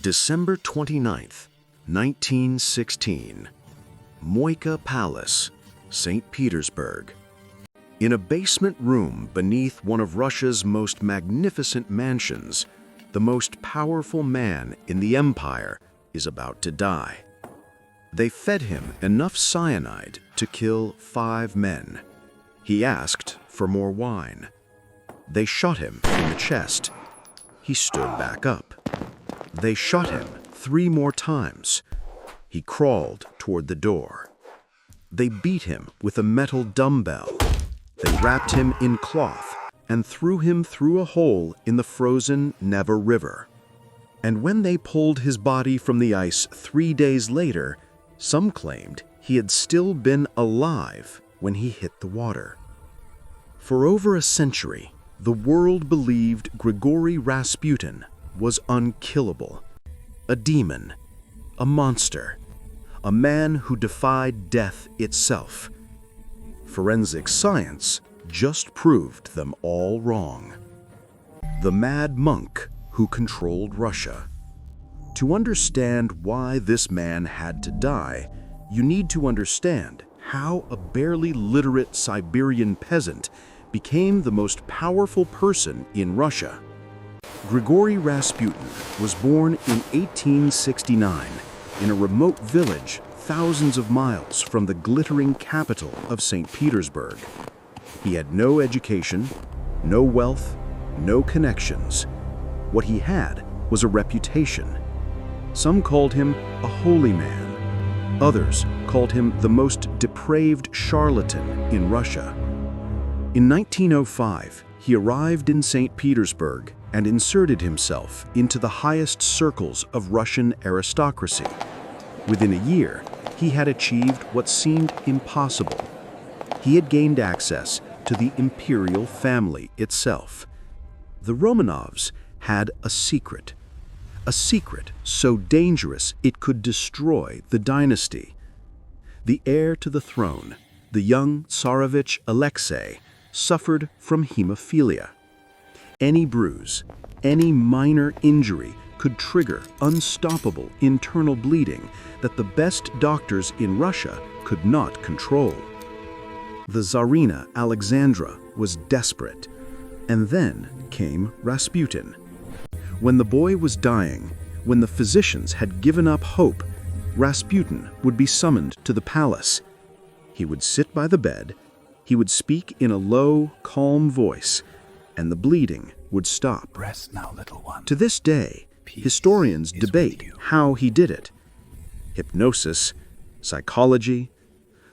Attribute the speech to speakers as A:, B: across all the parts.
A: December 29th, 1916. Moika Palace, St. Petersburg. In a basement room beneath one of Russia's most magnificent mansions, the most powerful man in the empire is about to die. They fed him enough cyanide to kill 5 men. He asked for more wine. They shot him in the chest. He stood back up. They shot him 3 more times. He crawled toward the door. They beat him with a metal dumbbell. They wrapped him in cloth and threw him through a hole in the frozen Neva River. And when they pulled his body from the ice 3 days later, some claimed he had still been alive when he hit the water. For over a century, the world believed Grigori Rasputin was unkillable, a demon, a monster, a man who defied death itself. Forensic science just proved them all wrong. The mad monk who controlled Russia. To understand why this man had to die, you need to understand how a barely literate Siberian peasant became the most powerful person in Russia. Grigori Rasputin was born in 1869 in a remote village thousands of miles from the glittering capital of St. Petersburg. He had no education, no wealth, no connections. What he had was a reputation. Some called him a holy man. Others called him the most depraved charlatan in Russia. In 1905, he arrived in St. Petersburg and inserted himself into the highest circles of Russian aristocracy. Within a year, he had achieved what seemed impossible. He had gained access to the imperial family itself. The Romanovs had a secret so dangerous it could destroy the dynasty. The heir to the throne, the young Tsarevich Alexei, suffered from hemophilia. Any bruise, any minor injury could trigger unstoppable internal bleeding that the best doctors in Russia could not control. The Tsarina Alexandra was desperate, and then came Rasputin. When the boy was dying, when the physicians had given up hope, Rasputin would be summoned to the palace. He would sit by the bed, he would speak in a low, calm voice, and the bleeding would stop.
B: Rest now, little one.
A: To this day, historians debate how he did it. Hypnosis, psychology,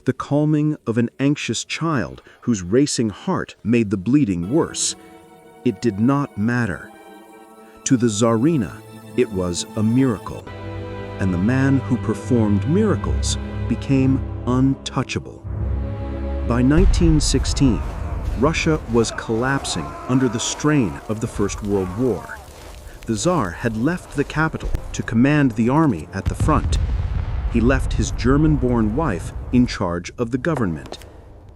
A: the calming of an anxious child whose racing heart made the bleeding worse. It did not matter. To the Tsarina, it was a miracle, and the man who performed miracles became untouchable. By 1916, Russia was collapsing under the strain of the First World War. The Tsar had left the capital to command the army at the front. He left his German-born wife in charge of the government,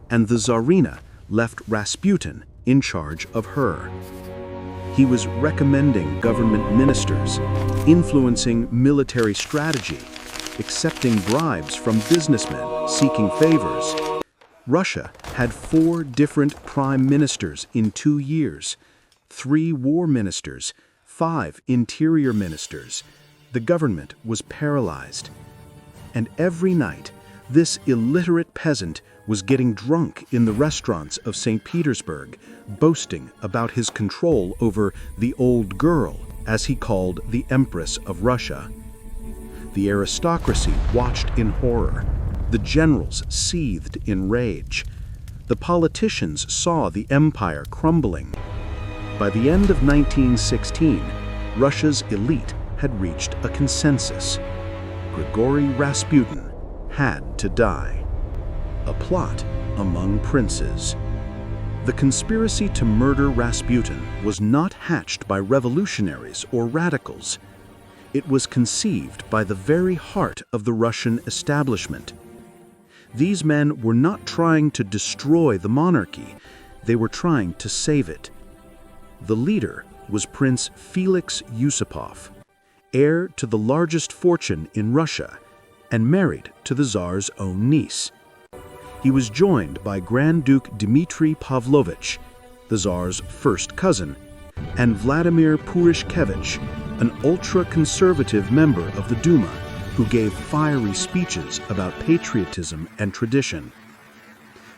A: and the Tsarina left Rasputin in charge of her. He was recommending government ministers, influencing military strategy, accepting bribes from businessmen seeking favors. Russia had 4 different prime ministers in 2 years, 3 war ministers, 5 interior ministers. The government was paralyzed. And every night, this illiterate peasant was getting drunk in the restaurants of St. Petersburg, boasting about his control over the old girl, as he called the Empress of Russia. The aristocracy watched in horror. The generals seethed in rage. The politicians saw the empire crumbling. By the end of 1916, Russia's elite had reached a consensus. Grigori Rasputin had to die. A plot among princes. The conspiracy to murder Rasputin was not hatched by revolutionaries or radicals. It was conceived by the very heart of the Russian establishment. These men were not trying to destroy the monarchy, they were trying to save it. The leader was Prince Felix Yusupov, heir to the largest fortune in Russia, and married to the Tsar's own niece. He was joined by Grand Duke Dmitry Pavlovich, the Tsar's first cousin, and Vladimir Purishkevich, an ultra-conservative member of the Duma who gave fiery speeches about patriotism and tradition.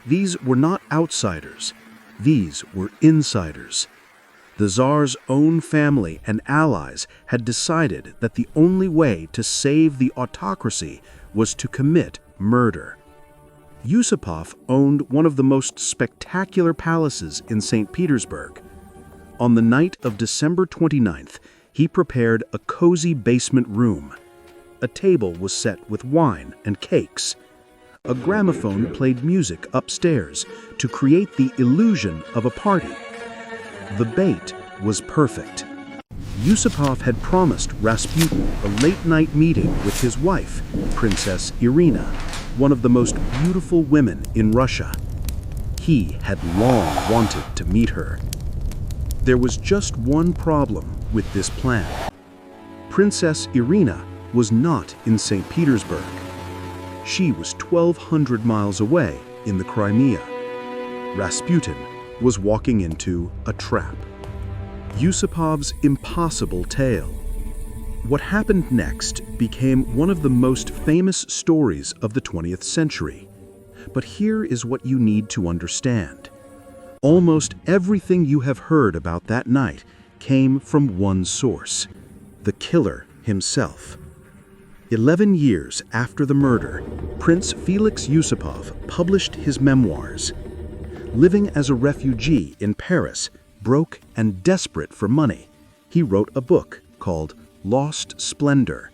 A: These were not outsiders. These were insiders. The Tsar's own family and allies had decided that the only way to save the autocracy was to commit murder. Yusupov owned one of the most spectacular palaces in St. Petersburg. On the night of December 29th, he prepared a cozy basement room. A table was set with wine and cakes. A gramophone played music upstairs to create the illusion of a party. The bait was perfect. Yusupov had promised Rasputin a late-night meeting with his wife, Princess Irina, one of the most beautiful women in Russia. He had long wanted to meet her. There was just one problem with this plan. Princess Irina was not in St. Petersburg. She was 1,200 miles away in the Crimea. Rasputin was walking into a trap. Yusupov's impossible tale. What happened next became one of the most famous stories of the 20th century. But here is what you need to understand. Almost everything you have heard about that night came from one source: the killer himself. 11 years after the murder, Prince Felix Yusupov published his memoirs. Living as a refugee in Paris, broke and desperate for money, he wrote a book called Lost Splendor.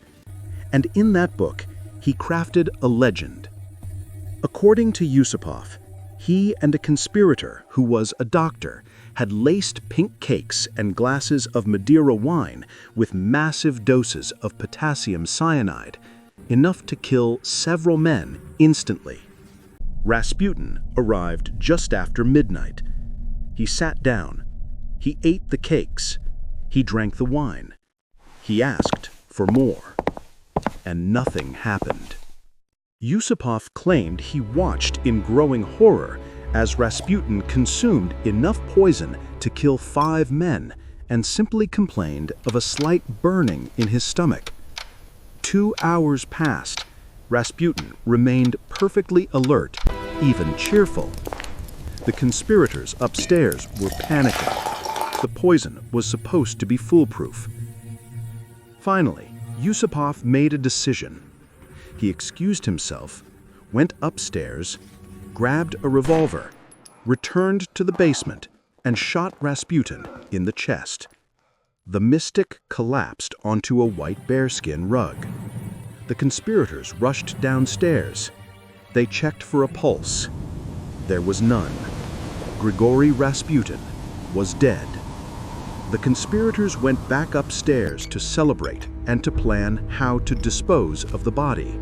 A: And in that book, he crafted a legend. According to Yusupov, he and a conspirator who was a doctor had laced pink cakes and glasses of Madeira wine with massive doses of potassium cyanide, enough to kill several men instantly. Rasputin arrived just after midnight. He sat down. He ate the cakes. He drank the wine. He asked for more. And nothing happened. Yusupov claimed he watched in growing horror as Rasputin consumed enough poison to kill 5 men and simply complained of a slight burning in his stomach. 2 hours passed. Rasputin remained perfectly alert, even cheerful. The conspirators upstairs were panicking. The poison was supposed to be foolproof. Finally, Yusupov made a decision. He excused himself, went upstairs, grabbed a revolver, returned to the basement, and shot Rasputin in the chest. The mystic collapsed onto a white bearskin rug. The conspirators rushed downstairs. They checked for a pulse. There was none. Grigori Rasputin was dead. The conspirators went back upstairs to celebrate and to plan how to dispose of the body.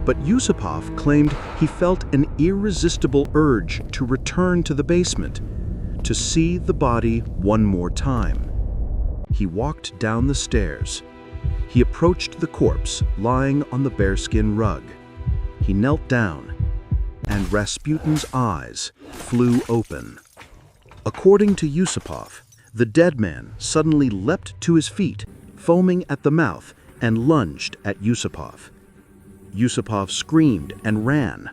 A: But Yusupov claimed he felt an irresistible urge to return to the basement, to see the body one more time. He walked down the stairs. He approached the corpse lying on the bearskin rug. He knelt down, and Rasputin's eyes flew open. According to Yusupov, the dead man suddenly leapt to his feet, foaming at the mouth, and lunged at Yusupov. Yusupov screamed and ran.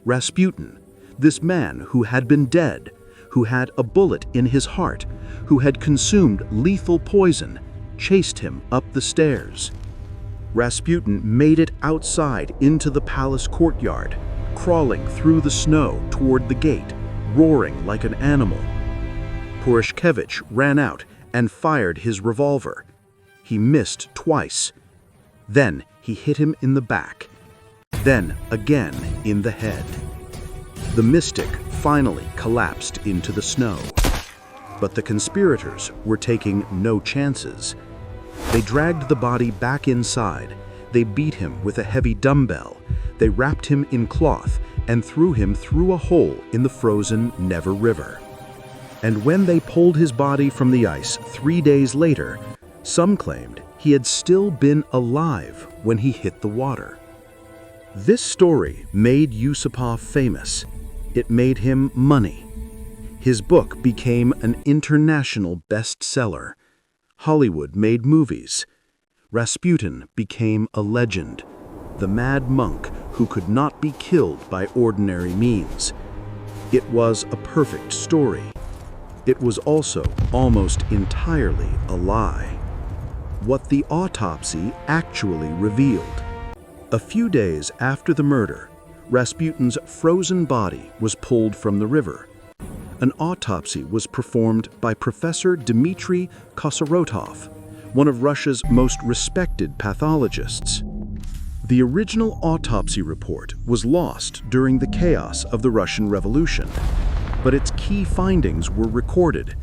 A: Rasputin, this man who had been dead, who had a bullet in his heart, who had consumed lethal poison, chased him up the stairs. Rasputin made it outside into the palace courtyard, crawling through the snow toward the gate, roaring like an animal. Purishkevich ran out and fired his revolver. He missed twice. Then he hit him in the back. Then again in the head. The mystic finally collapsed into the snow. But the conspirators were taking no chances. They dragged the body back inside. They beat him with a heavy dumbbell. They wrapped him in cloth and threw him through a hole in the frozen Never River. And when they pulled his body from the ice 3 days later, some claimed he had still been alive when he hit the water. This story made Yusupov famous. It made him money. His book became an international bestseller. Hollywood made movies. Rasputin became a legend, the mad monk who could not be killed by ordinary means. It was a perfect story. It was also almost entirely a lie. What the autopsy actually revealed. A few days after the murder, Rasputin's frozen body was pulled from the river. An autopsy was performed by Professor Dmitry Kosarotov, one of Russia's most respected pathologists. The original autopsy report was lost during the chaos of the Russian Revolution, but its key findings were recorded.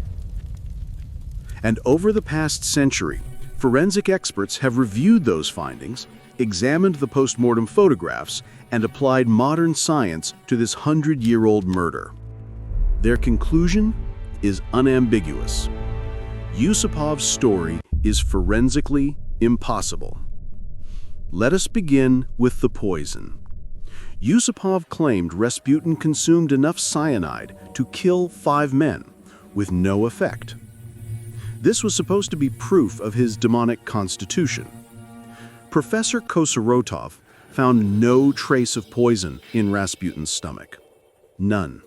A: And over the past century, forensic experts have reviewed those findings, examined the post-mortem photographs, and applied modern science to this 100-year-old murder. Their conclusion is unambiguous. Yusupov's story is forensically impossible. Let us begin with the poison. Yusupov claimed Rasputin consumed enough cyanide to kill 5 men, with no effect. This was supposed to be proof of his demonic constitution. Professor Kosarotov found no trace of poison in Rasputin's stomach. None.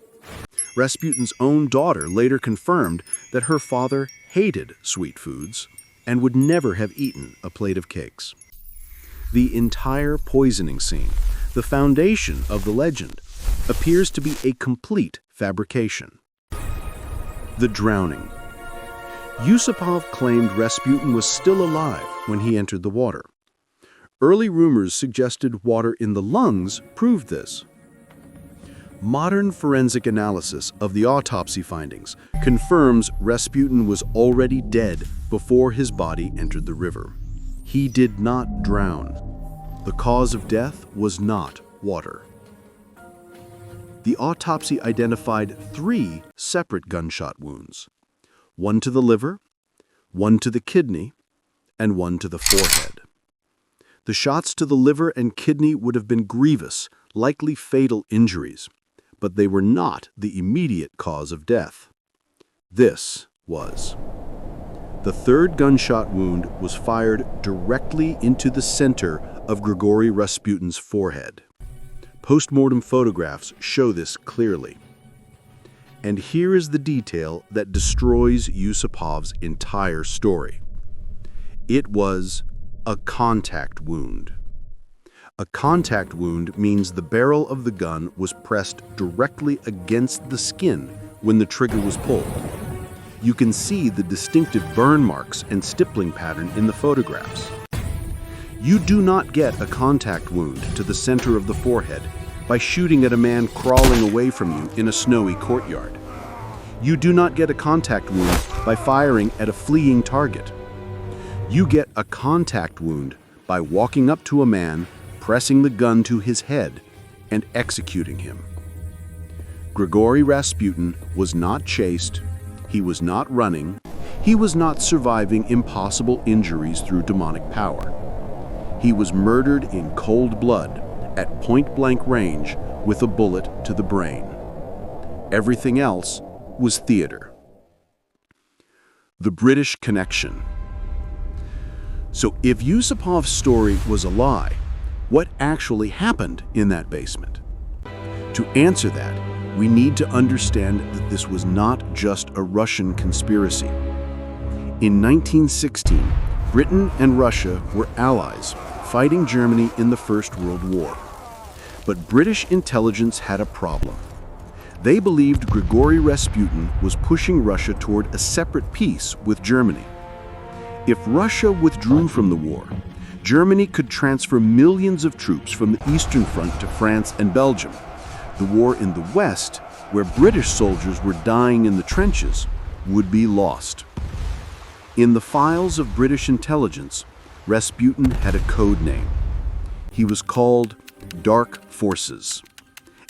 A: Rasputin's own daughter later confirmed that her father hated sweet foods and would never have eaten a plate of cakes. The entire poisoning scene, the foundation of the legend, appears to be a complete fabrication. The drowning. Yusupov claimed Rasputin was still alive when he entered the water. Early rumors suggested water in the lungs proved this. Modern forensic analysis of the autopsy findings confirms Rasputin was already dead before his body entered the river. He did not drown. The cause of death was not water. The autopsy identified 3 separate gunshot wounds, one to the liver, one to the kidney, and one to the forehead. The shots to the liver and kidney would have been grievous, likely fatal injuries, but they were not the immediate cause of death. This was. The 3rd gunshot wound was fired directly into the center of Grigori Rasputin's forehead. Post-mortem photographs show this clearly. And here is the detail that destroys Yusupov's entire story. It was a contact wound. A contact wound means the barrel of the gun was pressed directly against the skin when the trigger was pulled. You can see the distinctive burn marks and stippling pattern in the photographs. You do not get a contact wound to the center of the forehead by shooting at a man crawling away from you in a snowy courtyard. You do not get a contact wound by firing at a fleeing target. You get a contact wound by walking up to a man, pressing the gun to his head, and executing him. Grigori Rasputin was not chased, he was not running, he was not surviving impossible injuries through demonic power. He was murdered in cold blood, at point-blank range, with a bullet to the brain. Everything else was theater. The British connection. So if Yusupov's story was a lie, what actually happened in that basement? To answer that, we need to understand that this was not just a Russian conspiracy. In 1916, Britain and Russia were allies, fighting Germany in the First World War. But British intelligence had a problem. They believed Grigori Rasputin was pushing Russia toward a separate peace with Germany. If Russia withdrew from the war, Germany could transfer millions of troops from the Eastern Front to France and Belgium. The war in the West, where British soldiers were dying in the trenches, would be lost. In the files of British intelligence, Rasputin had a code name. He was called Dark Forces,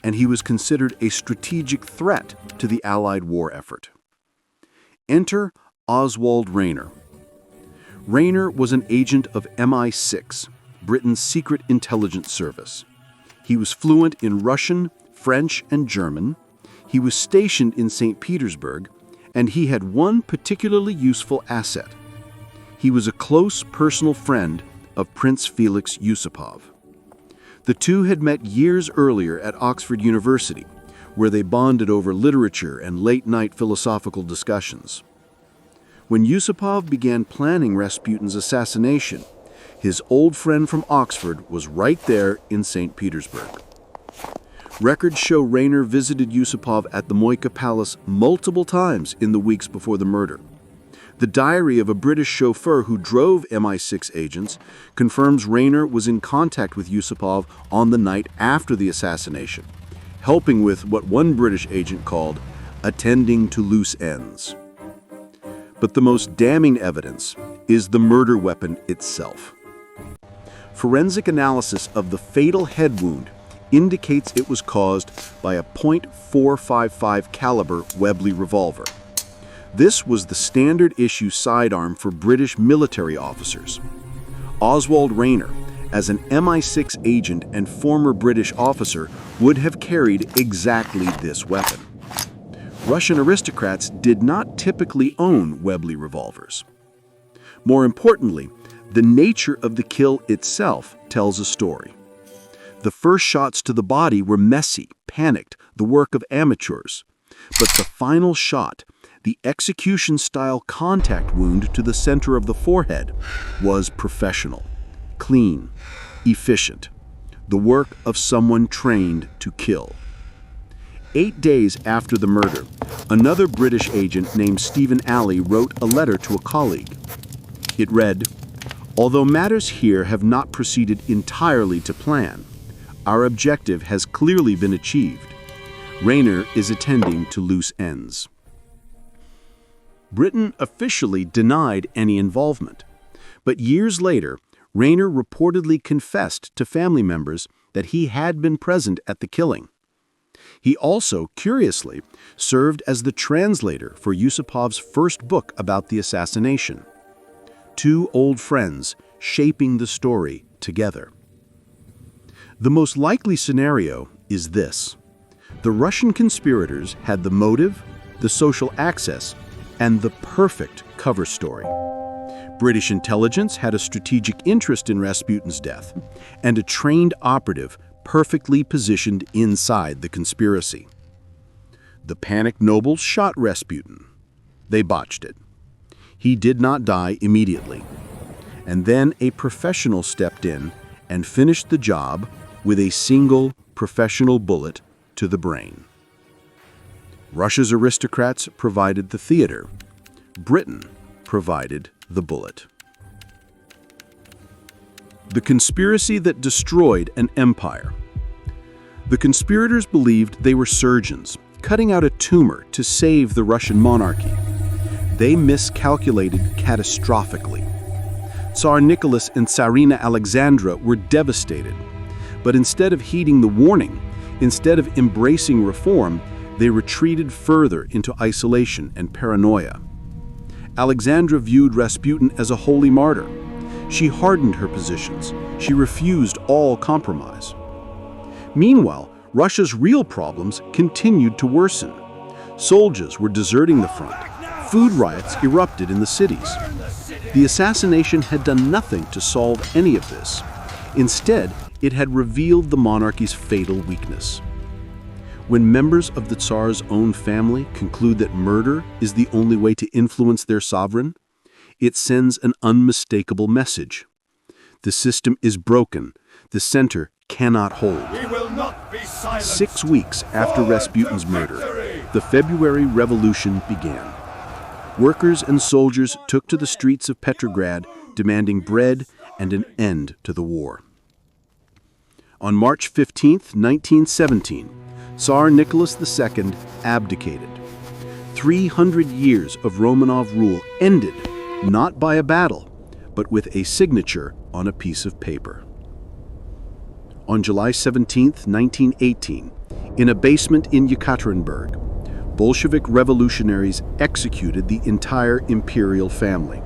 A: and he was considered a strategic threat to the Allied war effort. Enter Oswald Rayner.
B: Rainer was an agent of MI6, Britain's secret intelligence service. He was fluent in Russian, French, and German. He was stationed in St. Petersburg, and he had one particularly useful asset. He was a close personal friend of Prince Felix Yusupov. The two had met years earlier at Oxford University, where they bonded over literature and late-night philosophical discussions. When Yusupov began planning Rasputin's assassination, his old friend from Oxford was right there in St. Petersburg. Records show Rainer visited Yusupov at the Moika Palace multiple times in the weeks before the murder. The diary of a British chauffeur who drove MI6 agents confirms Rainer was in contact with Yusupov on the night after the assassination, helping with what one British agent called attending to loose ends. But the most damning evidence is the murder weapon itself. Forensic analysis of the fatal head wound indicates it was caused by a .455 caliber Webley revolver. This was the standard issue sidearm for British military officers. Oswald Rainer, as an MI6 agent and former British officer, would have carried exactly this weapon. Russian aristocrats did not typically own Webley revolvers. More importantly, the nature of the kill itself tells a story. The first shots to the body were messy, panicked, the work of amateurs. But the final shot, the execution-style contact wound to the center of the forehead, was professional, clean, efficient, the work of someone trained to kill. 8 days after the murder, another British agent named Stephen Alley wrote a letter to a colleague. It read, "Although matters here have not proceeded entirely to plan, our objective has clearly been achieved. Rainer is attending to loose ends." Britain officially denied any involvement, but years later, Rainer reportedly confessed to family members that he had been present at the killing. He also, curiously, served as the translator for Yusupov's first book about the assassination. Two old friends shaping the story together. The most likely scenario is this. The Russian conspirators had the motive, the social access, and the perfect cover story. British intelligence had a strategic interest in Rasputin's death, and a trained operative perfectly positioned inside the conspiracy. The panicked nobles shot Rasputin. They botched it. He did not die immediately. And then a professional stepped in and finished the job with a single professional bullet to the brain. Russia's aristocrats provided the theater. Britain provided the bullet. The conspiracy that destroyed an empire. The conspirators believed they were surgeons, cutting out a tumor to save the Russian monarchy. They miscalculated catastrophically. Tsar Nicholas and Tsarina Alexandra were devastated. But instead of heeding the warning, instead of embracing reform, they retreated further into isolation and paranoia. Alexandra viewed Rasputin as a holy martyr. She hardened her positions. She refused all compromise. Meanwhile, Russia's real problems continued to worsen. Soldiers were deserting the front. Food riots erupted in the cities. The assassination had done nothing to solve any of this. Instead, it had revealed the monarchy's fatal weakness. When members of the Tsar's own family conclude that murder is the only way to influence their sovereign, it sends an unmistakable message. The system is broken. The center cannot hold.
C: We will not be silent.
B: 6 weeks after Rasputin's murder, the February Revolution began. Workers and soldiers took to the streets of Petrograd, demanding bread and an end to the war. On March 15, 1917, Tsar Nicholas II abdicated. 300 years of Romanov rule ended, not by a battle, but with a signature on a piece of paper. On July 17, 1918, in a basement in Yekaterinburg, Bolshevik revolutionaries executed the entire imperial family.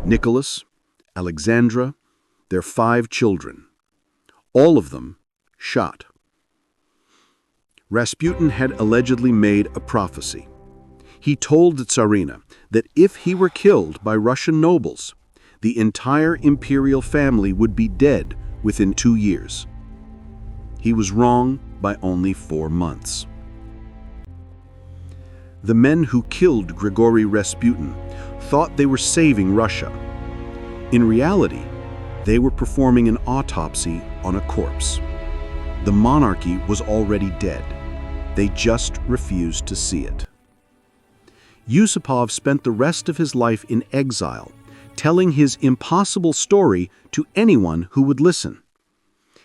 B: Nicholas, Alexandra, their 5 children, all of them shot. Rasputin had allegedly made a prophecy. He told the Tsarina that if he were killed by Russian nobles, the entire imperial family would be dead within 2 years. He was wrong by only 4 months. The men who killed Grigori Rasputin thought they were saving Russia. In reality, they were performing an autopsy on a corpse. The monarchy was already dead. They just refused to see it. Yusupov spent the rest of his life in exile, telling his impossible story to anyone who would listen.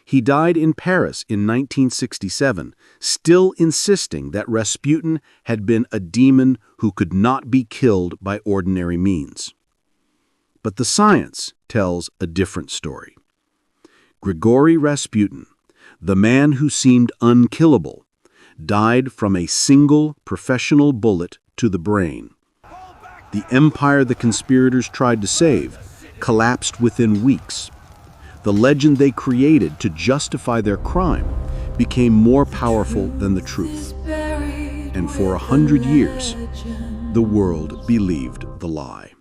B: He died in Paris in 1967, still insisting that Rasputin had been a demon who could not be killed by ordinary means. But the science tells a different story. Grigori Rasputin, the man who seemed unkillable, died from a single professional bullet to the brain. The empire the conspirators tried to save collapsed within weeks. The legend they created to justify their crime became more powerful than the truth. And for 100 years, the world believed the lie.